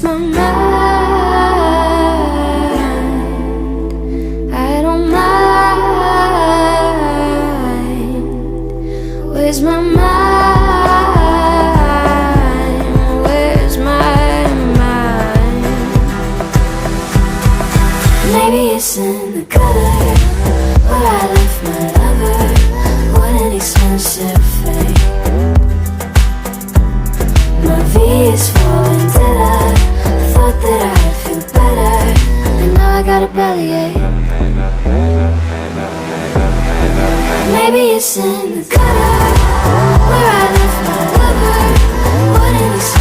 lost my mind. I don't mind. Where's my mind? Where's my mind? Maybe it's in the gutter where I left my lover. What an expensive thing. My V is for vendetta. I thought that I'd feel better, and now I got a bellyache. Maybe it's in